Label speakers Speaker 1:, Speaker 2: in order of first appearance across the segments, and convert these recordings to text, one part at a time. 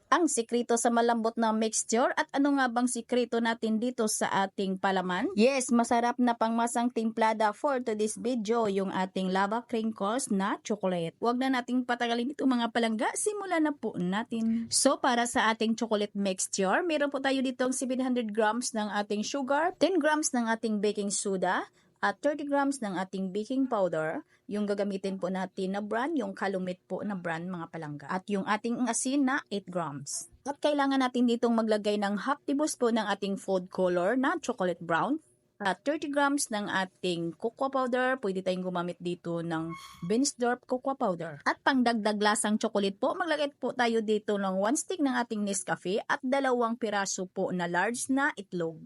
Speaker 1: ang sikreto sa malambot na mixture at ano nga bang sikreto natin dito sa ating palaman? Yes, masarap na pangmasang timplada for today's video yung ating lava crinkles na chocolate. Huwag na nating patagalin ito mga palangga, simulan na po natin. So para sa ating chocolate mixture, meron po tayo ditong 700 grams ng ating sugar, 10 grams ng ating baking soda, at 30 grams ng ating baking powder. Yung gagamitin po natin na brand, yung Calumet po na brand mga palangga. At yung ating asin na 8 grams. At kailangan natin ditong maglagay ng half tablespoon ng ating food color na chocolate brown. At 30 grams ng ating cocoa powder. Pwede tayong gumamit dito ng Beansdorf cocoa powder. At pangdagdag lasang chocolate po, maglagay po tayo dito ng 1 stick ng ating Nescafe at 2 piraso po na large na itlog.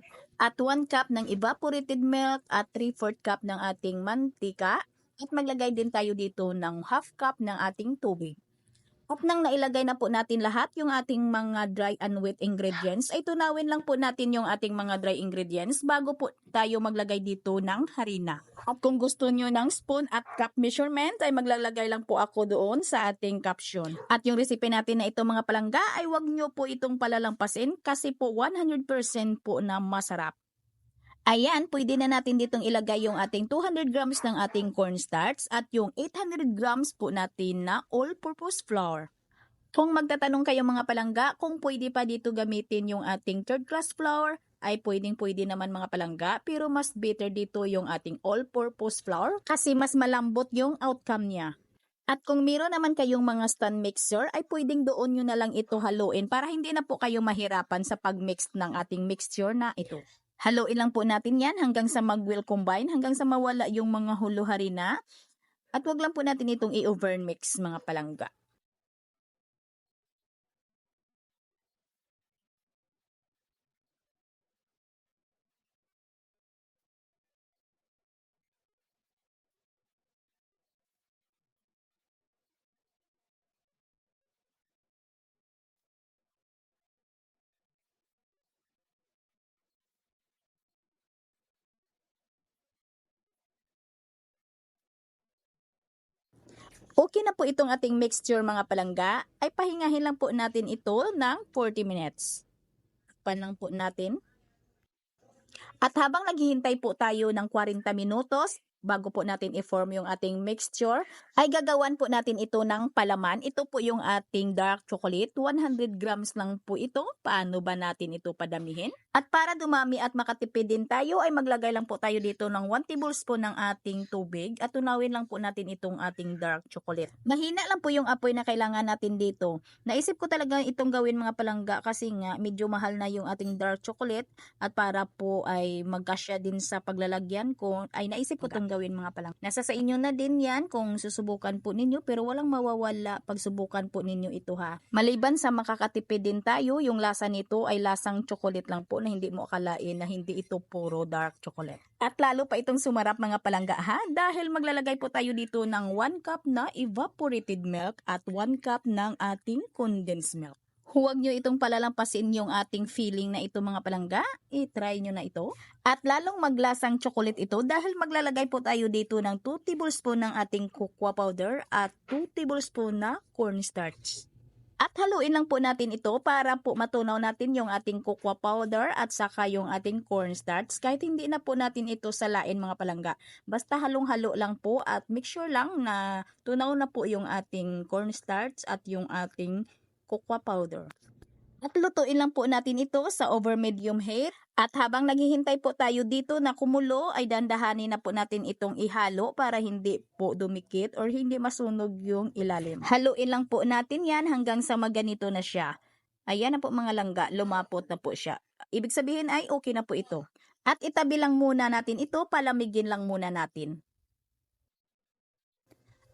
Speaker 1: At 1 cup ng evaporated milk at 3/4 cup ng ating mantika. At maglagay din tayo dito ng half cup ng ating tubig. At nang nailagay na po natin lahat yung ating mga dry and wet ingredients, ay tunawin lang po natin yung ating mga dry ingredients bago po tayo maglagay dito ng harina. At kung gusto nyo ng spoon at cup measurement, ay maglalagay lang po ako doon sa ating caption. At yung recipe natin na ito mga palangga, ay wag nyo po itong palalampasin kasi po 100% po na masarap. Ayan, pwede na natin ditong ilagay yung ating 200 grams ng ating cornstarch at yung 800 grams po natin na all-purpose flour. Kung magtatanong kayo mga palangga, kung pwede pa dito gamitin yung ating third class flour, ay pwede naman mga palangga, pero mas better dito yung ating all-purpose flour kasi mas malambot yung outcome niya. At kung meron naman kayong mga stand mixer, ay pwedeng doon nyo na lang ito haluin para hindi na po kayo mahirapan sa pag-mix ng ating mixture na ito. Haluin lang po natin yan hanggang sa mag-well combine, hanggang sa mawala yung mga hulo harina. At wag lang po natin itong i-overmix mga palangga. Okay na po itong ating mixture mga palangga, ay pahingahin lang po natin ito ng 40 minutes. Pan lang po natin. At habang naghihintay po tayo ng 40 minutos, bago po natin i-form yung ating mixture, ay gagawan po natin ito ng palaman. Ito po yung ating dark chocolate. 100 grams lang po ito. Paano ba natin ito padamihin? At para dumami at makatipid din tayo, ay maglagay lang po tayo dito ng 1 tablespoon ng ating tubig. At tunawin lang po natin itong ating dark chocolate. Mahina lang po yung apoy na kailangan natin dito. Naisip ko talaga itong gawin mga palangga kasi nga medyo mahal na yung ating dark chocolate. At para po ay magkasya din sa paglalagyan ko, ay naisip ko itong gawin mga palang. Nasa sa inyo na din yan kung susubukan po ninyo, pero walang mawawala pag subukan po ninyo ito ha. Maliban sa makakatipid din tayo, yung lasa nito ay lasang chocolate lang po na hindi mo akalain na hindi ito puro dark chocolate. At lalo pa itong sumarap mga palangga ha, dahil maglalagay po tayo dito ng 1 cup na evaporated milk at 1 cup ng ating condensed milk. Huwag nyo itong palalampasin yung ating feeling na ito mga palangga. I-try nyo na ito. At lalong maglasang chocolate ito dahil maglalagay po tayo dito ng 2 tablespoon ng ating cocoa powder at 2 tablespoon na cornstarch. At haluin lang po natin ito para po matunaw natin yung ating cocoa powder at saka yung ating cornstarch. Kahit hindi na po natin ito salain mga palangga. Basta halong-halo lang po at make sure lang na tunaw na po yung ating cornstarch at yung ating cocoa powder. At lutuin lang po natin ito sa over medium heat. At habang naghihintay po tayo dito na kumulo, ay dandahanin na po natin itong ihalo para hindi po dumikit or hindi masunog yung ilalim. Haluin lang po natin yan hanggang sa maganito na siya. Ayan na po mga langga, lumapot na po siya. Ibig sabihin ay okay na po ito. At itabi lang muna natin ito, palamigin lang muna natin.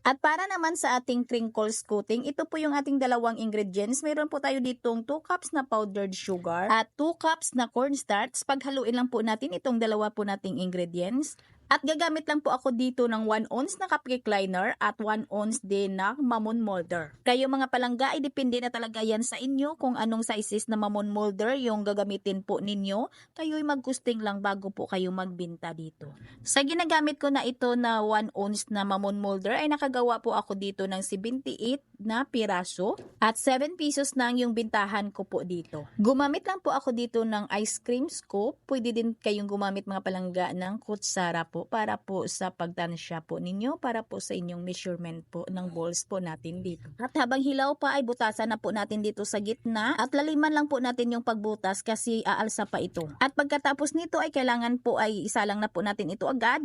Speaker 1: At para naman sa ating crinkles coating, ito po yung ating dalawang ingredients. Meron po tayo ditong 2 cups na powdered sugar at 2 cups na cornstarch. Paghaluin lang po natin itong dalawa po nating ingredients. At gagamit lang po ako dito ng 1 ounce na cupcake liner at 1 ounce din na mamon molder. Kayo mga palangga ay depende na talaga yan sa inyo kung anong sizes na mamon molder yung gagamitin po ninyo. Kayo'y magkusting lang bago po kayo magbenta dito. Sa ginagamit ko na ito na 1 ounce na mamon molder ay nakagawa po ako dito ng 78 na piraso at 7 pesos nang yung bintahan ko po dito. Gumamit lang po ako dito ng ice cream scoop. Pwede din kayong gumamit mga palangga ng kutsara po para po sa pagtansya po ninyo, para po sa inyong measurement po ng balls po natin dito. At habang hilaw pa ay butasan na po natin dito sa gitna at laliman lang po natin yung pagbutas kasi aalsa pa ito. At pagkatapos nito ay kailangan po ay isa lang na po natin ito agad.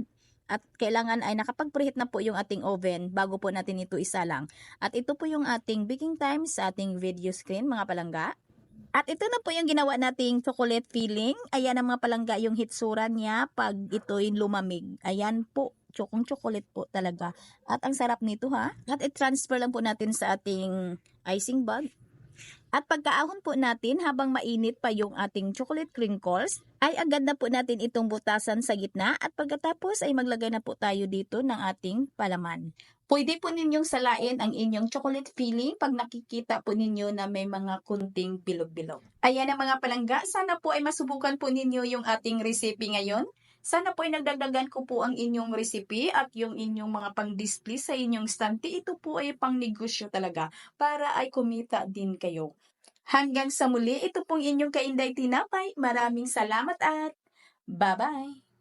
Speaker 1: At kailangan ay nakapag-preheat na po yung ating oven bago po natin ito isalang. At ito po yung ating baking time sa ating video screen mga palangga. At ito na po yung ginawa nating chocolate filling. Ayan ang mga palangga yung hitsura niya pag ito'y lumamig. Ayan po, chocolate po talaga. At ang sarap nito ha. At i-transfer lang po natin sa ating icing bag. At pagkaahon po natin habang mainit pa yung ating chocolate crinkles, ay agad na po natin itong butasan sa gitna at pagkatapos ay maglagay na po tayo dito ng ating palaman. Pwede po ninyong salain ang inyong chocolate filling pag nakikita po ninyo na may mga kunting bilog-bilog. Ayan ang mga palangga, sana po ay masubukan po ninyo yung ating recipe ngayon. Sana po ay nagdagdagan ko po ang inyong recipe at yung inyong mga pang-display sa inyong stante. Ito po ay pang negosyo talaga para ay kumita din kayo. Hanggang sa muli, ito pong inyong Kainday Tinapay. Maraming salamat at bye-bye!